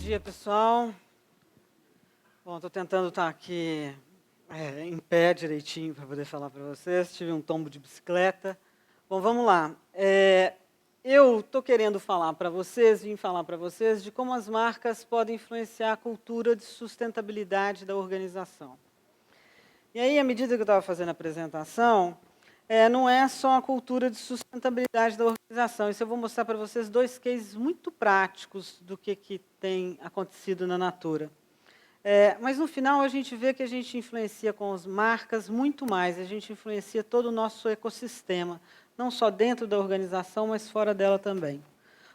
dia, pessoal. Bom, estou tentando estar aqui em pé direitinho para poder falar para vocês. Tive um tombo de bicicleta. Bom, vamos lá. Eu estou querendo falar para vocês, vim falar para vocês de como as marcas podem influenciar a cultura de sustentabilidade da organização. E aí, à medida que eu estava fazendo a apresentação, não é só a cultura de sustentabilidade da organização. Isso eu vou mostrar para vocês dois cases muito práticos do que tem acontecido na Natura. Mas, no final, a gente vê que a gente influencia com as marcas muito mais. A gente influencia todo o nosso ecossistema, não só dentro da organização, mas fora dela também.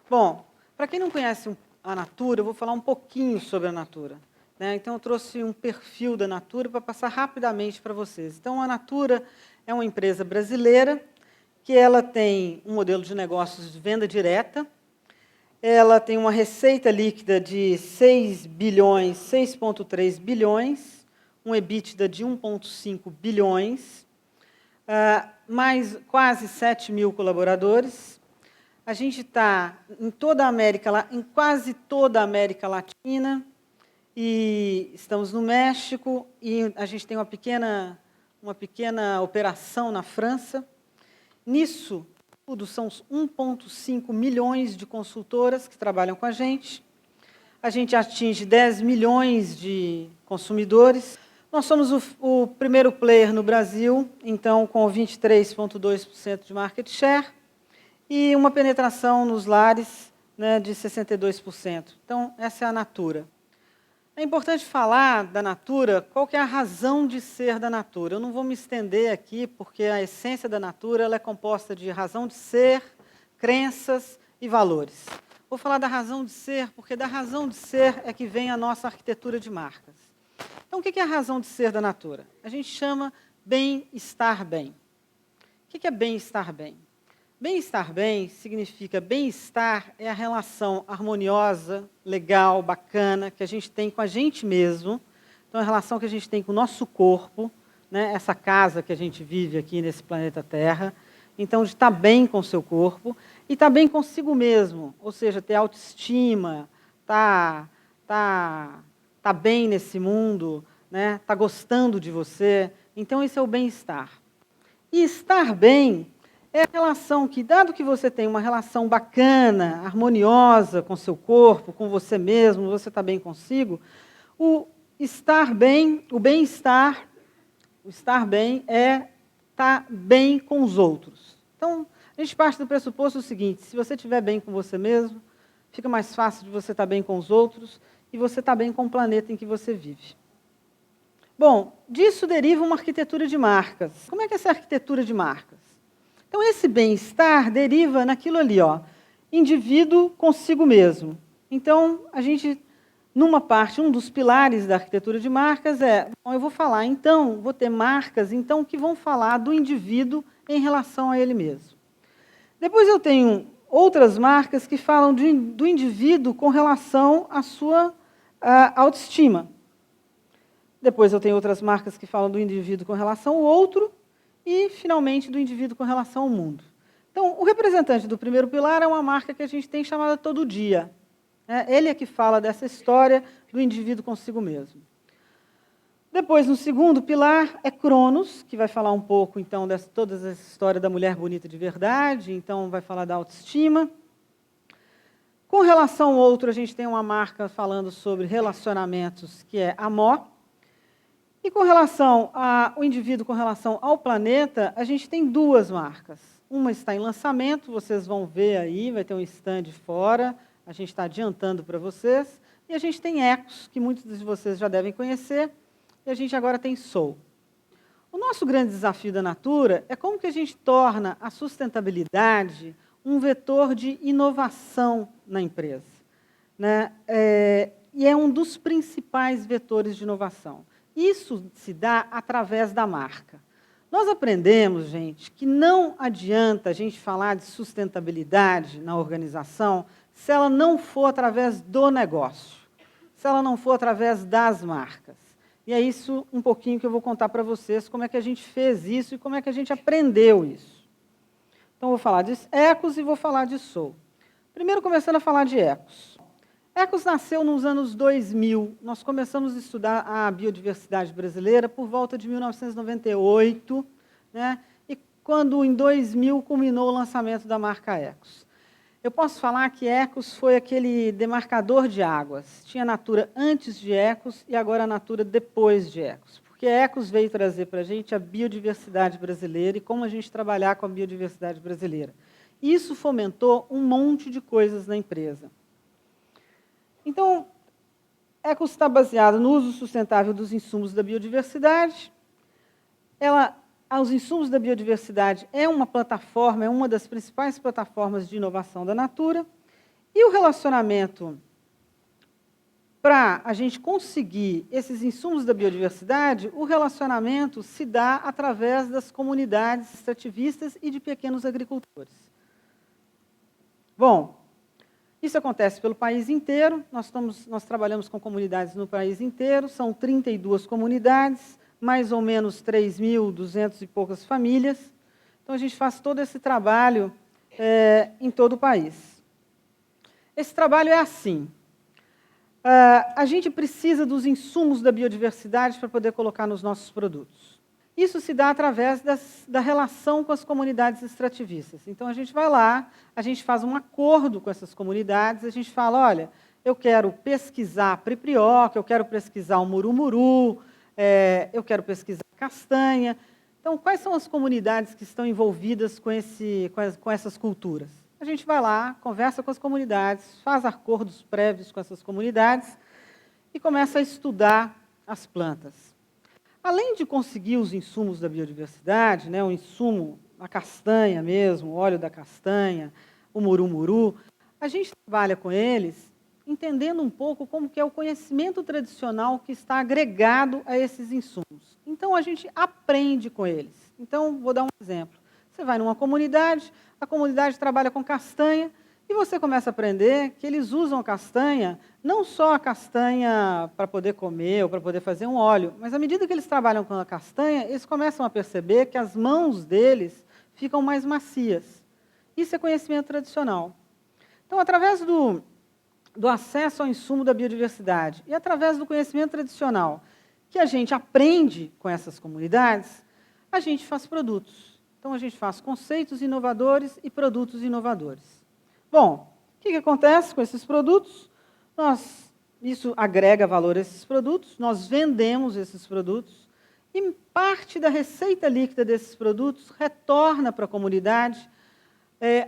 Bom, para quem não conhece a Natura, eu vou falar um pouquinho sobre a Natura. Então, eu trouxe um perfil da Natura para passar rapidamente para vocês. Então, a Natura é uma empresa brasileira que ela tem um modelo de negócios de venda direta. Ela tem uma receita líquida de 6 bilhões, 6,3 bilhões, um EBITDA de 1,5 bilhões, mais quase 7 mil colaboradores. A gente está em quase toda a América Latina, e estamos no México, e a gente tem uma pequena operação na França. Nisso tudo, são 1,5 milhões de consultoras que trabalham com a gente. A gente atinge 10 milhões de consumidores. Nós somos o primeiro player no Brasil, então, com 23,2% de market share, e uma penetração nos lares de 62%. Então, essa é a Natura. É importante falar da Natura, qual que é a razão de ser da Natura. Eu não vou me estender aqui, porque a essência da Natura ela é composta de razão de ser, crenças e valores. Vou falar da razão de ser, porque da razão de ser é que vem a nossa arquitetura de marcas. Então, o que é a razão de ser da Natura? A gente chama bem-estar bem. O que é bem-estar bem? Bem-estar bem significa bem-estar é a relação harmoniosa, legal, bacana, que a gente tem com a gente mesmo. Então, a relação que a gente tem com o nosso corpo, essa casa que a gente vive aqui nesse planeta Terra. Então, de estar bem com o seu corpo e estar bem consigo mesmo, ou seja, ter autoestima, tá bem nesse mundo, tá gostando de você. Então, esse é o bem-estar. E estar bem é a relação que, dado que você tem uma relação bacana, harmoniosa com o seu corpo, com você mesmo, você está bem consigo, o estar bem, o bem-estar, o estar bem é estar bem com os outros. Então, a gente parte do pressuposto seguinte: se você estiver bem com você mesmo, fica mais fácil de você estar bem com os outros e você estar bem com o planeta em que você vive. Bom, disso deriva uma arquitetura de marcas. Como é que é essa arquitetura de marcas? Então, esse bem-estar deriva naquilo ali, indivíduo consigo mesmo. Então, a gente, numa parte, um dos pilares da arquitetura de marcas eu vou falar, então, vou ter marcas que vão falar do indivíduo em relação a ele mesmo. Depois eu tenho outras marcas que falam do indivíduo com relação à sua autoestima. Depois eu tenho outras marcas que falam do indivíduo com relação ao outro, e, finalmente, do indivíduo com relação ao mundo. Então, o representante do primeiro pilar é uma marca que a gente tem chamada Todo Dia. Ele é que fala dessa história do indivíduo consigo mesmo. Depois, no segundo pilar, é Cronos, que vai falar um pouco, então, de toda essa história da mulher bonita de verdade, então, vai falar da autoestima. Com relação ao outro, a gente tem uma marca falando sobre relacionamentos, que é Amor. E com relação ao indivíduo, com relação ao planeta, a gente tem duas marcas. Uma está em lançamento, vocês vão ver aí, vai ter um stand fora, a gente está adiantando para vocês. E a gente tem Ecos, que muitos de vocês já devem conhecer, e a gente agora tem Soul. O nosso grande desafio da Natura é como que a gente torna a sustentabilidade um vetor de inovação na empresa. E é um dos principais vetores de inovação. Isso se dá através da marca. Nós aprendemos, gente, que não adianta a gente falar de sustentabilidade na organização se ela não for através do negócio, se ela não for através das marcas. E é isso um pouquinho que eu vou contar para vocês, como é que a gente fez isso e como é que a gente aprendeu isso. Então, vou falar de Ecos e vou falar de Soul. Primeiro, começando a falar de Ecos. Ecos nasceu nos anos 2000. Nós começamos a estudar a biodiversidade brasileira por volta de 1998, né? E quando, em 2000, culminou o lançamento da marca Ecos. Eu posso falar que Ecos foi aquele demarcador de águas. Tinha Natura antes de Ecos e agora a Natura depois de Ecos. Porque Ecos veio trazer para a gente a biodiversidade brasileira e como a gente trabalhar com a biodiversidade brasileira. Isso fomentou um monte de coisas na empresa. Então, Ecos está baseado no uso sustentável dos insumos da biodiversidade. Os insumos da biodiversidade é uma plataforma, é uma das principais plataformas de inovação da Natura. E o relacionamento para a gente conseguir esses insumos da biodiversidade, o relacionamento se dá através das comunidades extrativistas e de pequenos agricultores. Bom, isso acontece pelo país inteiro, nós trabalhamos com comunidades no país inteiro, são 32 comunidades, mais ou menos 3.200 e poucas famílias. Então, a gente faz todo esse trabalho em todo o país. Esse trabalho é assim. A gente precisa dos insumos da biodiversidade para poder colocar nos nossos produtos. Isso se dá através da relação com as comunidades extrativistas. Então, a gente vai lá, a gente faz um acordo com essas comunidades, a gente fala, olha, eu quero pesquisar priprioca, eu quero pesquisar o murumuru, eu quero pesquisar castanha. Então, quais são as comunidades que estão envolvidas com essas culturas? A gente vai lá, conversa com as comunidades, faz acordos prévios com essas comunidades e começa a estudar as plantas. Além de conseguir os insumos da biodiversidade, né, o insumo, a castanha mesmo, o óleo da castanha, o murumuru, a gente trabalha com eles entendendo um pouco como que é o conhecimento tradicional que está agregado a esses insumos. Então, a gente aprende com eles. Então, vou dar um exemplo. Você vai numa comunidade, a comunidade trabalha com castanha, e você começa a aprender que eles usam a castanha, não só a castanha para poder comer ou para poder fazer um óleo, mas à medida que eles trabalham com a castanha, eles começam a perceber que as mãos deles ficam mais macias. Isso é conhecimento tradicional. Então, através do acesso ao insumo da biodiversidade e através do conhecimento tradicional que a gente aprende com essas comunidades, a gente faz produtos. Então, a gente faz conceitos inovadores e produtos inovadores. Bom, o que acontece com esses produtos? Isso agrega valor a esses produtos, nós vendemos esses produtos e parte da receita líquida desses produtos retorna para a comunidade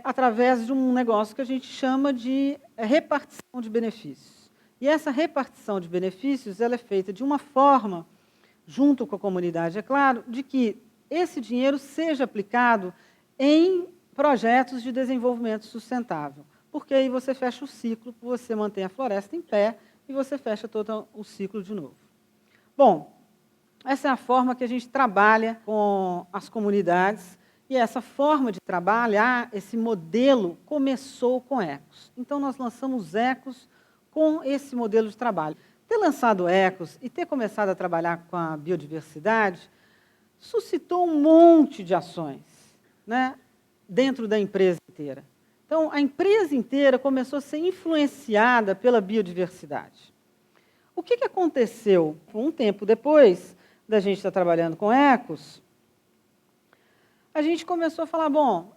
através de um negócio que a gente chama de repartição de benefícios. E essa repartição de benefícios ela é feita de uma forma, junto com a comunidade, é claro, de que esse dinheiro seja aplicado em projetos de desenvolvimento sustentável, porque aí você fecha o ciclo, você mantém a floresta em pé e você fecha todo o ciclo de novo. Bom, essa é a forma que a gente trabalha com as comunidades e essa forma de trabalhar, esse modelo, começou com Ecos. Então, nós lançamos Ecos com esse modelo de trabalho. Ter lançado Ecos e ter começado a trabalhar com a biodiversidade suscitou um monte de ações, né, dentro da empresa inteira. Então, a empresa inteira começou a ser influenciada pela biodiversidade. O que aconteceu? Um tempo depois da gente estar trabalhando com Ecos, a gente começou a falar, bom,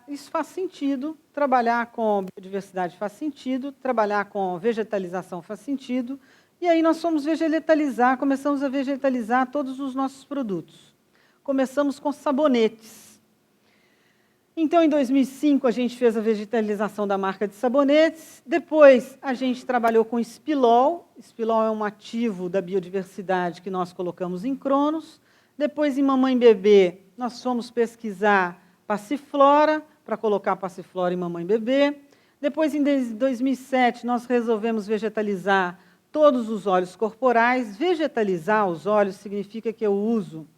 isso faz sentido, trabalhar com biodiversidade faz sentido, trabalhar com vegetalização faz sentido, e aí nós fomos vegetalizar, começamos a vegetalizar todos os nossos produtos. Começamos com sabonetes. Então, em 2005, a gente fez a vegetalização da marca de sabonetes. Depois, a gente trabalhou com espilol. Espilol é um ativo da biodiversidade que nós colocamos em Cronos. Depois, em mamãe e bebê, nós fomos pesquisar passiflora, para colocar passiflora em mamãe e bebê. Depois, em 2007, nós resolvemos vegetalizar todos os óleos corporais. Vegetalizar os óleos significa que eu uso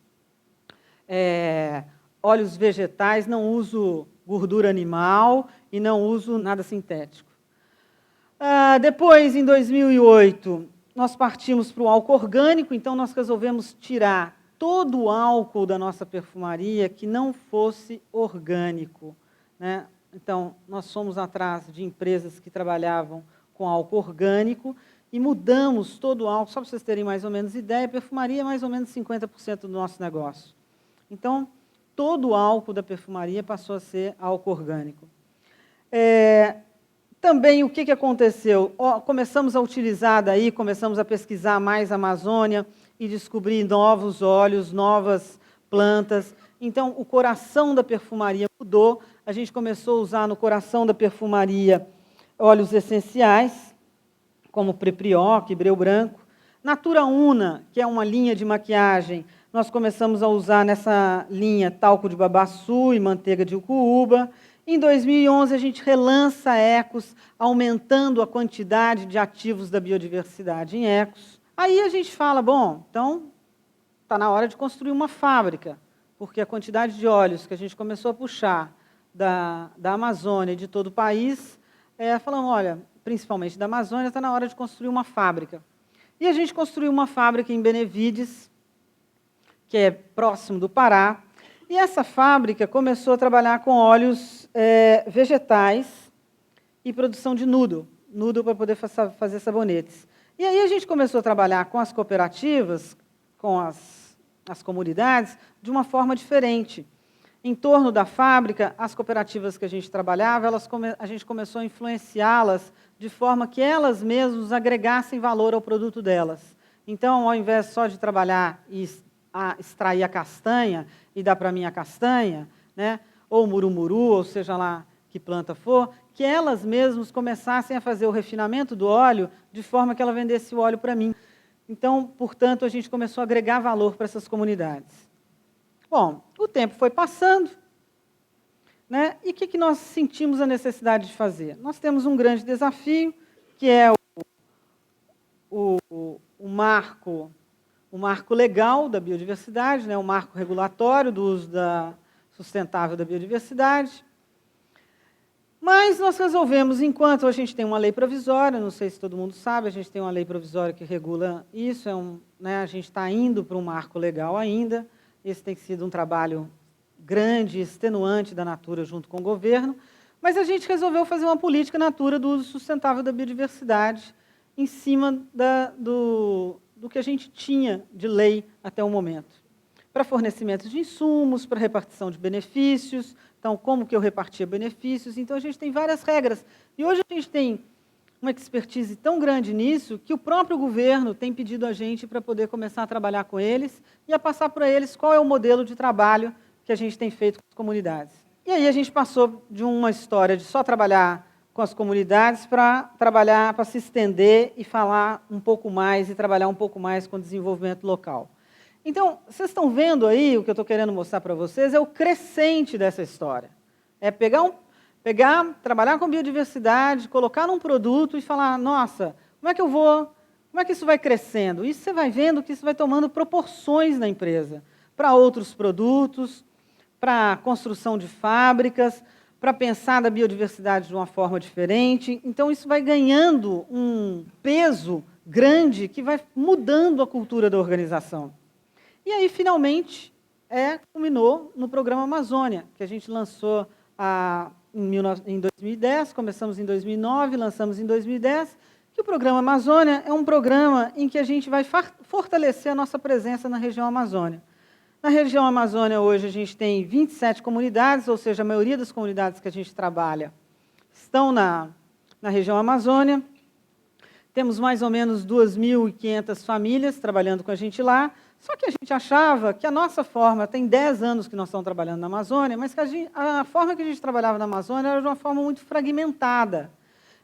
óleos vegetais, não uso gordura animal e não uso nada sintético. Depois, em 2008, nós partimos para o álcool orgânico, então nós resolvemos tirar todo o álcool da nossa perfumaria que não fosse orgânico, né? Então, nós fomos atrás de empresas que trabalhavam com álcool orgânico e mudamos todo o álcool, só para vocês terem mais ou menos ideia, perfumaria é mais ou menos 50% do nosso negócio. Então, todo o álcool da perfumaria passou a ser álcool orgânico. Também, o que aconteceu? Começamos a utilizar daí, começamos a pesquisar mais a Amazônia e descobrir novos óleos, novas plantas. Então, o coração da perfumaria mudou. A gente começou a usar no coração da perfumaria óleos essenciais, como Preprioc, Breu Branco. Natura Una, que é uma linha de maquiagem, nós começamos a usar nessa linha talco de babaçu e manteiga de ucuúba. Em 2011, a gente relança Ecos, aumentando a quantidade de ativos da biodiversidade em Ecos. Aí a gente fala, bom, então está na hora de construir uma fábrica, porque a quantidade de óleos que a gente começou a puxar da Amazônia e de todo o país, falamos, olha, principalmente da Amazônia, está na hora de construir uma fábrica. E a gente construiu uma fábrica em Benevides, que é próximo do Pará, e essa fábrica começou a trabalhar com óleos vegetais e produção de noodle para poder fazer sabonetes. E aí a gente começou a trabalhar com as cooperativas, com as comunidades, de uma forma diferente. Em torno da fábrica, as cooperativas que a gente trabalhava, a gente começou a influenciá-las de forma que elas mesmas agregassem valor ao produto delas. Então, ao invés só de trabalhar e extrair a castanha e dar para mim a castanha, né, ou murumuru, ou seja lá que planta for, que elas mesmas começassem a fazer o refinamento do óleo de forma que ela vendesse o óleo para mim. Então, portanto, a gente começou a agregar valor para essas comunidades. Bom, o tempo foi passando, né, e o que nós sentimos a necessidade de fazer? Nós temos um grande desafio, que é o marco legal da biodiversidade, né, o marco regulatório do uso sustentável da biodiversidade. Mas nós resolvemos, enquanto a gente tem uma lei provisória, não sei se todo mundo sabe, a gente tem uma lei provisória que regula isso, a gente está indo para um marco legal ainda, esse tem sido um trabalho grande, extenuante da Natura junto com o governo, mas a gente resolveu fazer uma política Natura do uso sustentável da biodiversidade em cima do que a gente tinha de lei até o momento. Para fornecimento de insumos, para repartição de benefícios, então, como que eu repartia benefícios. Então, a gente tem várias regras. E hoje a gente tem uma expertise tão grande nisso que o próprio governo tem pedido a gente para poder começar a trabalhar com eles e a passar para eles qual é o modelo de trabalho que a gente tem feito com as comunidades. E aí a gente passou de uma história de só trabalhar com as comunidades para trabalhar, para se estender e falar um pouco mais e trabalhar um pouco mais com o desenvolvimento local. Então, vocês estão vendo aí, o que eu estou querendo mostrar para vocês, é o crescente dessa história. É trabalhar com biodiversidade, colocar num produto e falar, nossa, como é que isso vai crescendo? Isso você vai vendo que isso vai tomando proporções na empresa, para outros produtos, para a construção de fábricas, para pensar da biodiversidade de uma forma diferente. Então, isso vai ganhando um peso grande que vai mudando a cultura da organização. E aí, finalmente, culminou no Programa Amazônia, que a gente lançou em 2010, começamos em 2009, lançamos em 2010, que o Programa Amazônia é um programa em que a gente vai fortalecer a nossa presença na região Amazônia. Na região Amazônia, hoje, a gente tem 27 comunidades, ou seja, a maioria das comunidades que a gente trabalha estão na região Amazônia. Temos mais ou menos 2.500 famílias trabalhando com a gente lá, só que a gente achava que a nossa forma, tem 10 anos que nós estamos trabalhando na Amazônia, mas que a forma que a gente trabalhava na Amazônia era de uma forma muito fragmentada.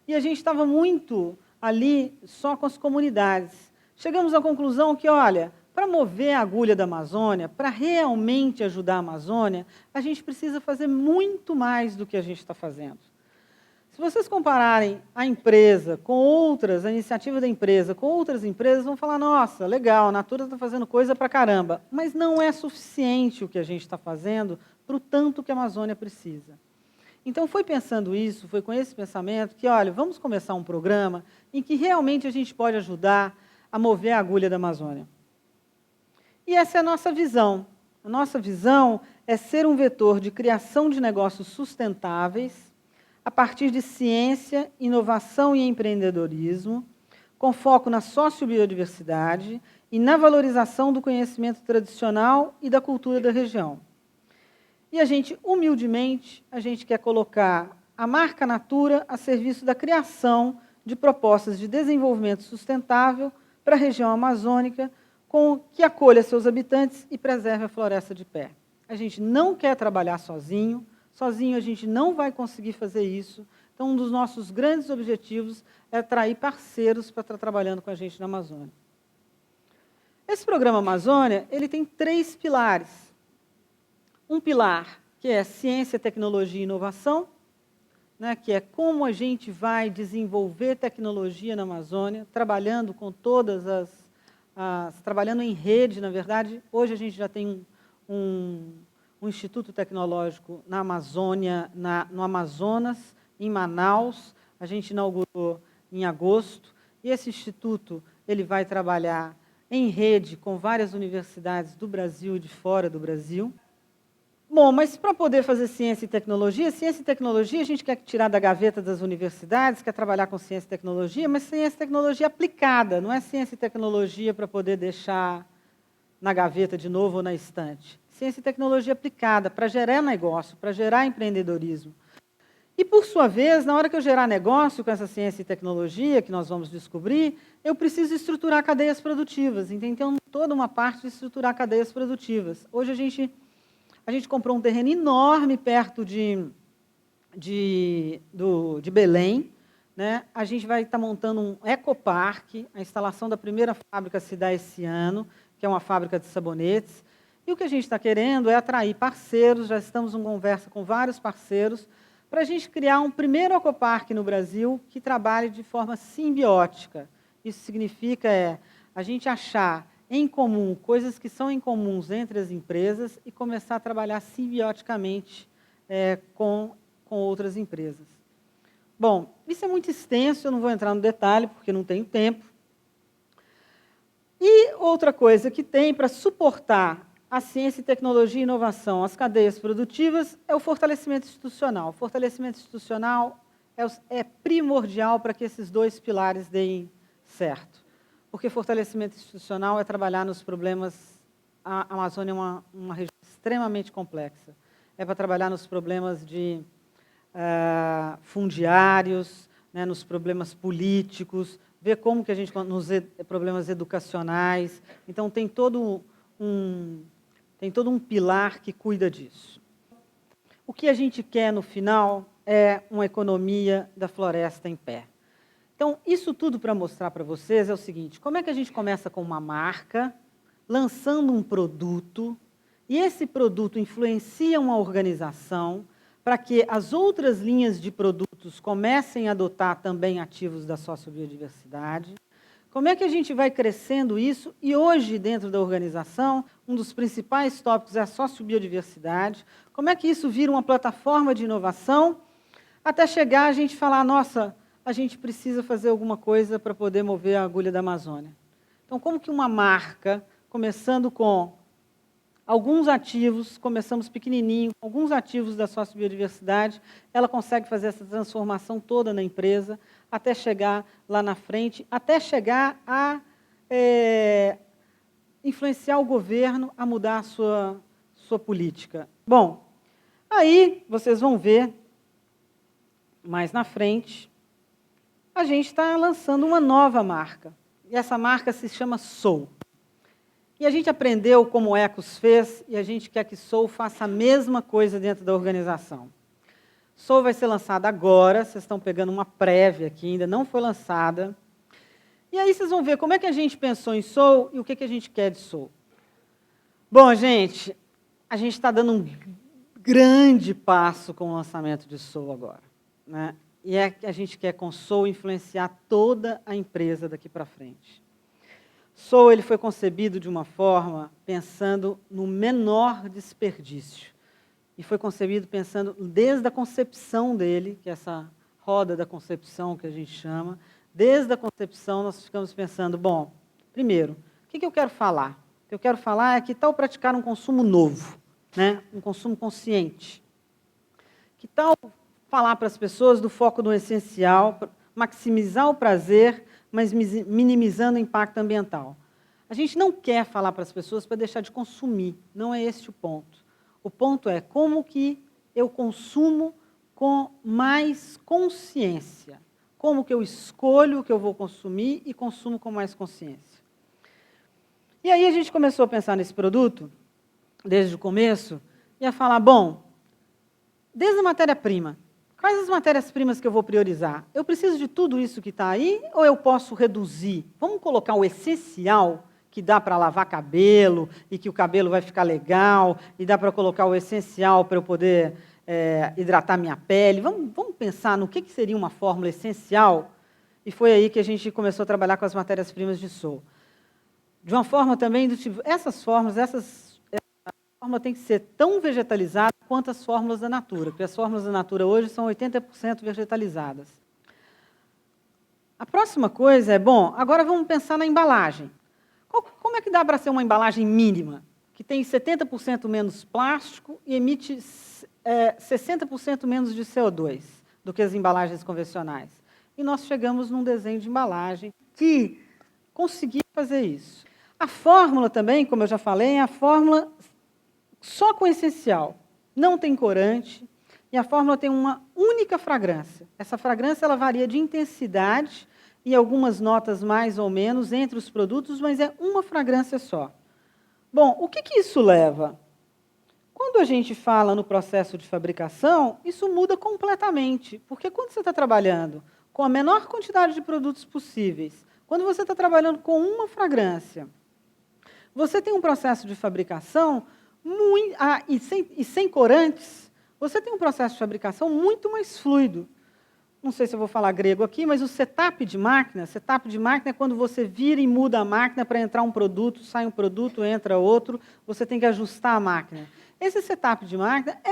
E a gente estava muito ali só com as comunidades. Chegamos à conclusão que, olha, para mover a agulha da Amazônia, para realmente ajudar a Amazônia, a gente precisa fazer muito mais do que a gente está fazendo. Se vocês compararem a empresa com outras, a iniciativa da empresa com outras empresas, vão falar, nossa, legal, a Natura está fazendo coisa para caramba, mas não é suficiente o que a gente está fazendo para o tanto que a Amazônia precisa. Então, foi pensando isso, foi com esse pensamento que, olha, vamos começar um programa em que realmente a gente pode ajudar a mover a agulha da Amazônia. E essa é a nossa visão. A nossa visão é ser um vetor de criação de negócios sustentáveis, a partir de ciência, inovação e empreendedorismo, com foco na sociobiodiversidade e na valorização do conhecimento tradicional e da cultura da região. E a gente, humildemente, a gente quer colocar a marca Natura a serviço da criação de propostas de desenvolvimento sustentável para a região amazônica, que acolha seus habitantes e preserve a floresta de pé. A gente não quer trabalhar sozinho a gente não vai conseguir fazer isso. Então, um dos nossos grandes objetivos é atrair parceiros para estar trabalhando com a gente na Amazônia. Esse programa Amazônia, ele tem 3 pilares. Um pilar que é ciência, tecnologia e inovação, né, que é como a gente vai desenvolver tecnologia na Amazônia, trabalhando com todas trabalhando em rede, na verdade. Hoje a gente já tem um Instituto Tecnológico na Amazônia, no Amazonas, em Manaus. A gente inaugurou em agosto. E esse instituto ele vai trabalhar em rede com várias universidades do Brasil e de fora do Brasil. Bom, mas para poder fazer ciência e tecnologia a gente quer tirar da gaveta das universidades, quer trabalhar com ciência e tecnologia, mas ciência e tecnologia aplicada, não é ciência e tecnologia para poder deixar na gaveta de novo ou na estante. Ciência e tecnologia aplicada para gerar negócio, para gerar empreendedorismo. E, por sua vez, na hora que eu gerar negócio com essa ciência e tecnologia, que nós vamos descobrir, eu preciso estruturar cadeias produtivas. Então, toda uma parte de estruturar cadeias produtivas. Hoje, a gente comprou um terreno enorme perto de Belém. Né? A gente vai estar montando um ecoparque. A instalação da primeira fábrica se dá esse ano, que é uma fábrica de sabonetes. E o que a gente está querendo é atrair parceiros, já estamos em conversa com vários parceiros, para a gente criar um primeiro ecoparque no Brasil que trabalhe de forma simbiótica. Isso significa a gente achar em comum coisas que são incomuns entre as empresas e começar a trabalhar simbioticamente com outras empresas. Bom, isso é muito extenso, eu não vou entrar no detalhe, porque não tenho tempo. E outra coisa que tem para suportar a ciência, tecnologia e inovação, as cadeias produtivas, é o fortalecimento institucional. O fortalecimento institucional é primordial para que esses 2 pilares deem certo. Porque fortalecimento institucional é trabalhar nos problemas... A Amazônia é uma região extremamente complexa. É para trabalhar nos problemas de fundiários, né, nos problemas políticos, ver como que a gente... nos problemas educacionais. Então, tem todo um pilar que cuida disso. O que a gente quer, no final, é uma economia da floresta em pé. Então, isso tudo para mostrar para vocês é o seguinte: como é que a gente começa com uma marca, lançando um produto, e esse produto influencia uma organização para que as outras linhas de produtos comecem a adotar também ativos da sociobiodiversidade. Como é que a gente vai crescendo isso? E hoje, dentro da organização, um dos principais tópicos é a sociobiodiversidade. Como é que isso vira uma plataforma de inovação, até chegar a gente falar, nossa, a gente precisa fazer alguma coisa para poder mover a agulha da Amazônia. Então, como que uma marca, começando com alguns ativos, começamos pequenininho, com alguns ativos da sociobiodiversidade, ela consegue fazer essa transformação toda na empresa, até chegar lá na frente, até chegar a influenciar o governo a mudar a sua política. Bom, aí vocês vão ver, mais na frente, a gente está lançando uma nova marca. E essa marca se chama Soul. E a gente aprendeu como o Ecos fez, e a gente quer que Soul faça a mesma coisa dentro da organização. Soul vai ser lançada agora, vocês estão pegando uma prévia aqui, ainda não foi lançada. E aí vocês vão ver como é que a gente pensou em Soul e o que a gente quer de Soul. Bom, gente, a gente está dando um grande passo com o lançamento de Soul agora. Né? E a gente quer com Soul influenciar toda a empresa daqui para frente. Soul ele foi concebido de uma forma pensando no menor desperdício. E foi concebido pensando desde a concepção dele, que é essa roda da concepção que a gente chama, desde a concepção nós ficamos pensando, bom, primeiro, o que eu quero falar? O que eu quero falar é que tal praticar um consumo novo, né? Um consumo consciente. Que tal falar para as pessoas do foco no essencial, maximizar o prazer, mas minimizando o impacto ambiental. A gente não quer falar para as pessoas para deixar de consumir, não é esse o ponto. O ponto é como que eu consumo com mais consciência, como que eu escolho o que eu vou consumir e consumo com mais consciência. E aí a gente começou a pensar nesse produto, desde o começo, e a falar, bom, desde a matéria-prima, quais as matérias-primas que eu vou priorizar? Eu preciso de tudo isso que está aí ou eu posso reduzir? Vamos colocar o essencial, que dá para lavar cabelo e que o cabelo vai ficar legal, e dá para colocar o essencial para eu poder hidratar minha pele. Vamos pensar no que seria uma fórmula essencial? E foi aí que a gente começou a trabalhar com as matérias-primas de Soul. De uma forma também do tipo, essas fórmula tem que ser tão vegetalizada quanto as fórmulas da Natura, porque as fórmulas da Natura hoje são 80% vegetalizadas. A próxima coisa é, bom, agora vamos pensar na embalagem. Como é que dá para ser uma embalagem mínima, que tem 70% menos plástico e emite 60% menos de CO2 do que as embalagens convencionais? E nós chegamos num desenho de embalagem que conseguia fazer isso. A fórmula também, como eu já falei, é a fórmula só com essencial. Não tem corante e a fórmula tem uma única fragrância. Essa fragrância ela varia de intensidade e algumas notas mais ou menos entre os produtos, mas é uma fragrância só. Bom, o que isso leva? Quando a gente fala no processo de fabricação, isso muda completamente, porque quando você está trabalhando com a menor quantidade de produtos possíveis, quando você está trabalhando com uma fragrância, você tem um processo de fabricação e sem corantes, você tem um processo de fabricação muito mais fluido. Não sei se eu vou falar grego aqui, mas o setup de máquina é quando você vira e muda a máquina para entrar um produto, sai um produto, entra outro, você tem que ajustar a máquina. Esse setup de máquina é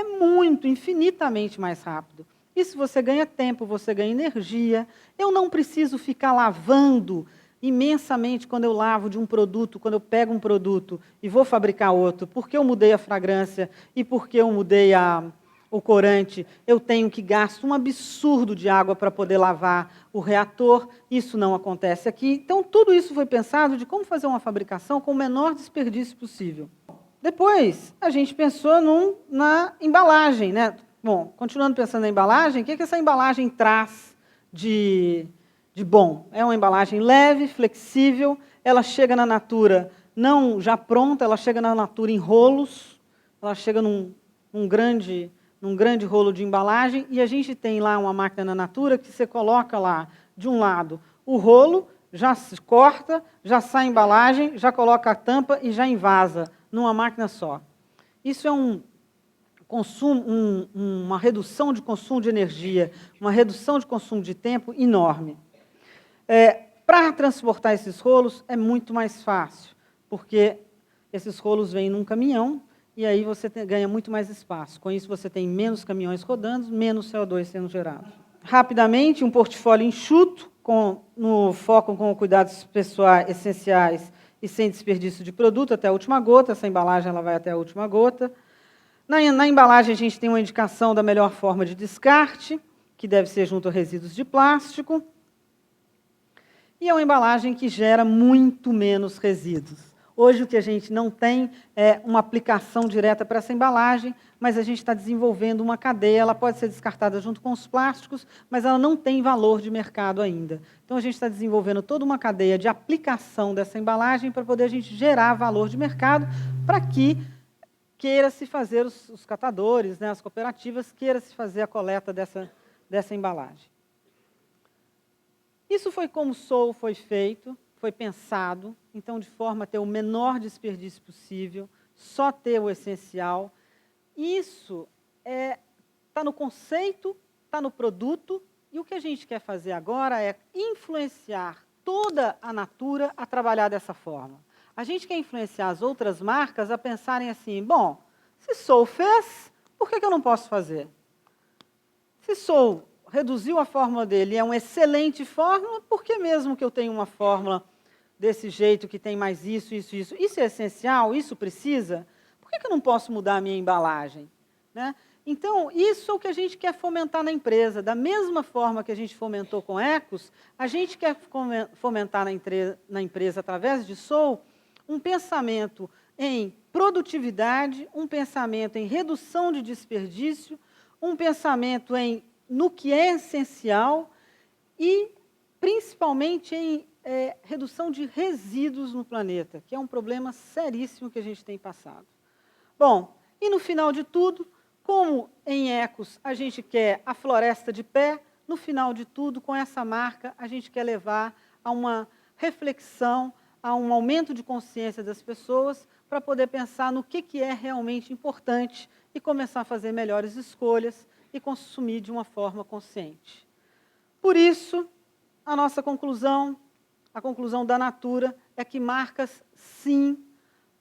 infinitamente mais rápido. Isso você ganha tempo, você ganha energia. Eu não preciso ficar lavando imensamente quando eu lavo de um produto, quando eu pego um produto e vou fabricar outro, porque eu mudei a fragrância e porque eu mudei o corante, eu tenho que gastar um absurdo de água para poder lavar o reator. Isso não acontece aqui. Então, tudo isso foi pensado de como fazer uma fabricação com o menor desperdício possível. Depois, a gente pensou na embalagem, né? Bom, continuando pensando na embalagem, o que essa embalagem traz de bom? É uma embalagem leve, flexível, ela chega na Natura não já pronta, ela chega na Natura em rolos, ela chega num grande rolo de embalagem, e a gente tem lá uma máquina na Natura que você coloca lá, de um lado, o rolo, já se corta, já sai a embalagem, já coloca a tampa e já envasa numa máquina só. Isso é uma redução de consumo de energia, uma redução de consumo de tempo enorme. Para transportar esses rolos é muito mais fácil, porque esses rolos vêm num caminhão e aí você ganha muito mais espaço. Com isso, você tem menos caminhões rodando, menos CO2 sendo gerado. Rapidamente, um portfólio enxuto, no foco com cuidados pessoais essenciais e sem desperdício de produto até a última gota. Essa embalagem ela vai até a última gota. Na embalagem, a gente tem uma indicação da melhor forma de descarte, que deve ser junto a resíduos de plástico. E é uma embalagem que gera muito menos resíduos. Hoje, o que a gente não tem é uma aplicação direta para essa embalagem, mas a gente está desenvolvendo uma cadeia, ela pode ser descartada junto com os plásticos, mas ela não tem valor de mercado ainda. Então, a gente está desenvolvendo toda uma cadeia de aplicação dessa embalagem para poder a gente gerar valor de mercado, para que queira-se fazer, os catadores, né, as cooperativas, queira-se fazer a coleta dessa embalagem. Isso foi como o Soul foi feito, foi pensado, então, de forma a ter o menor desperdício possível, só ter o essencial. Isso está no conceito, está no produto, e o que a gente quer fazer agora é influenciar toda a Natura a trabalhar dessa forma. A gente quer influenciar as outras marcas a pensarem assim, bom, se Soul fez, por que eu não posso fazer? Se Soul reduziu a fórmula dele, é uma excelente fórmula, por que mesmo que eu tenho uma fórmula desse jeito, que tem mais isso, isso, isso? Isso é essencial? Isso precisa? Por que eu não posso mudar a minha embalagem? Né? Então, isso é o que a gente quer fomentar na empresa. Da mesma forma que a gente fomentou com Ecos, a gente quer fomentar na empresa, através de Soul, um pensamento em produtividade, um pensamento em redução de desperdício, um pensamento no que é essencial e, principalmente, em redução de resíduos no planeta, que é um problema seríssimo que a gente tem passado. Bom, e no final de tudo, como em Ecos a gente quer a floresta de pé, no final de tudo, com essa marca, a gente quer levar a uma reflexão, a um aumento de consciência das pessoas, para poder pensar no que é realmente importante e começar a fazer melhores escolhas e consumir de uma forma consciente. Por isso, a nossa conclusão, a conclusão da Natura, é que marcas, sim,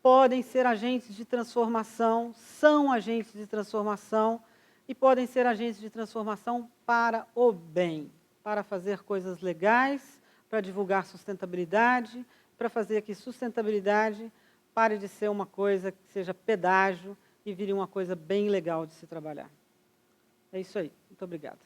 podem ser agentes de transformação, são agentes de transformação e podem ser agentes de transformação para o bem, para fazer coisas legais, para divulgar sustentabilidade, para fazer que sustentabilidade pare de ser uma coisa que seja pedágio e vire uma coisa bem legal de se trabalhar. É isso aí. Muito obrigada.